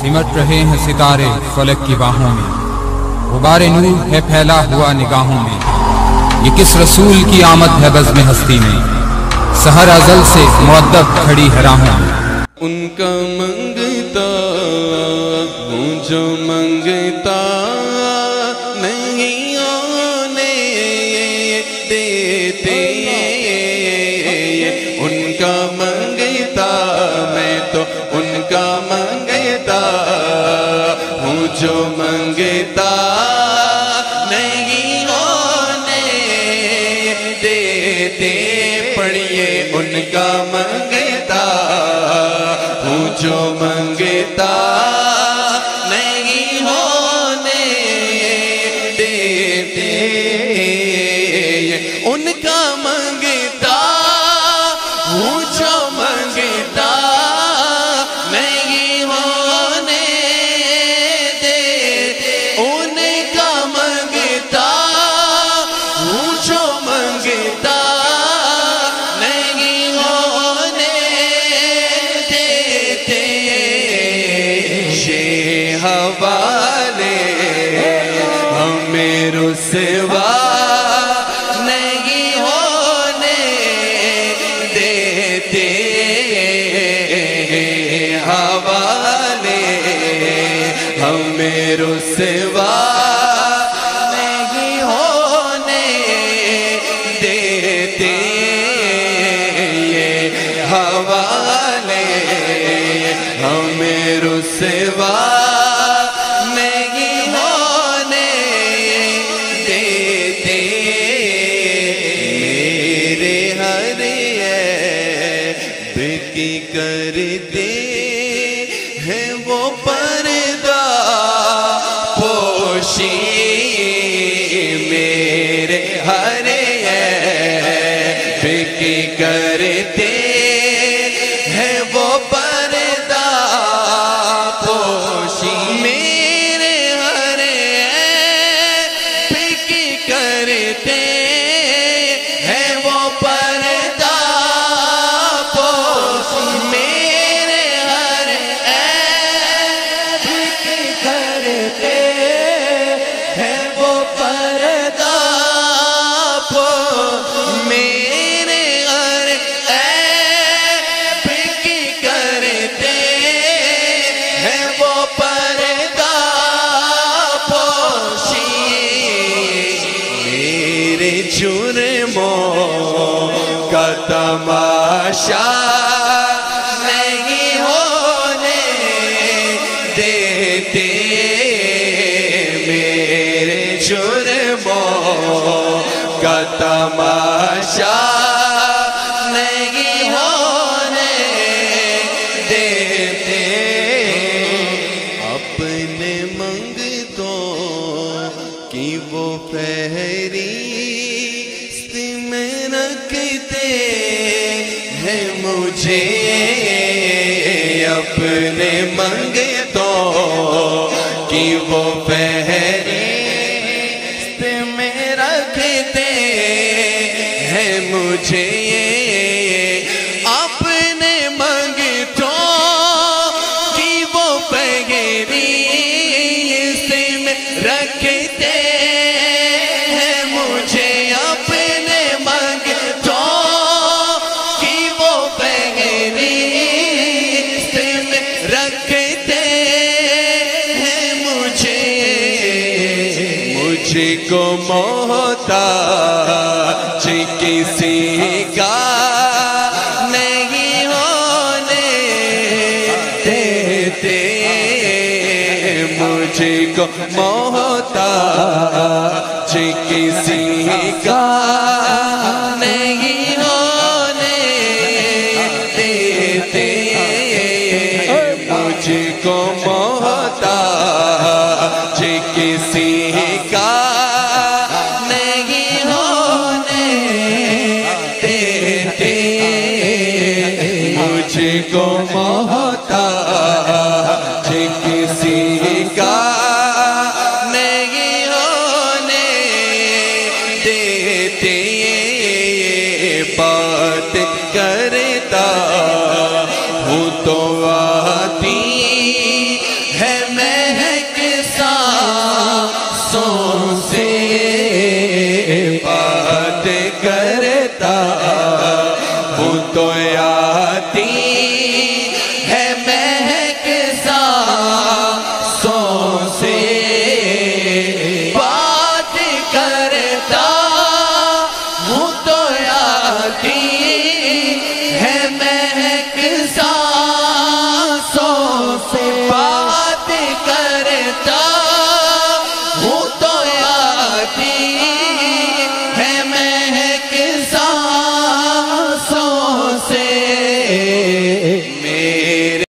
सिमट रहे हैं सितारे फलक की बाहों में, गुबारे नूर है फैला हुआ निगाहों में। ये किस रसूल की आमद है बज़्म हस्ती में, सहर अज़ल से मुअद्दब खड़ी है राहों में। उनका मंगता हूँ जो मंगता नहीं आने देते, उनका मंगता मैं तो उनका मंगता हूँ जो मंगता नहीं होने देते। पढ़िए उनका मंगता हूँ जो मंगता नहीं होने देते, उनका मंगता हूँ जो मंगता नहीं होने देते, उनका मंगता हूँ जो मंगता नहीं होने देते। ये हवाले हमें रुसवा नहीं होने देते, हवाले हमें रुसवा नहीं होने देते, ये हवाले हमें रुसवा नहीं होने देते। मेरे हर ऐब की करते हैं वो पर्दा पोशी, मेरे हर ऐब की करते हैं वो पर्दा पोशी, मेरे हर ऐब की करते हैं वो पर्दा पोशी, मेरे हर ऐब की करते हैं वो पर्दा पोशी, मेरे हर ऐब की करते हैं वो पर्दा पोशी, मेरे जुर्मों का तमाशा नहीं होने देते, मेरे जुर्मों का तमाशा नहीं होने देते। अपने मंगतों की वो फहरिस्त में रखते हैं मुझे, अपने मंगतों की वो फहरिस्त में रखते हैं मुझे, अपने मंगतों की वो फहरिस्त में रखते हैं मुझे, अपने मंगतों की वो फहरिस्त में रखते हैं मुझे, मुझको मोहताज किसी का नहीं होने देते, मुझको मोहताज किसी का नहीं होने देते, मुझको मोहताज किसी का नहीं होने देते, मुझको मोहताज किसी का नहीं होने تو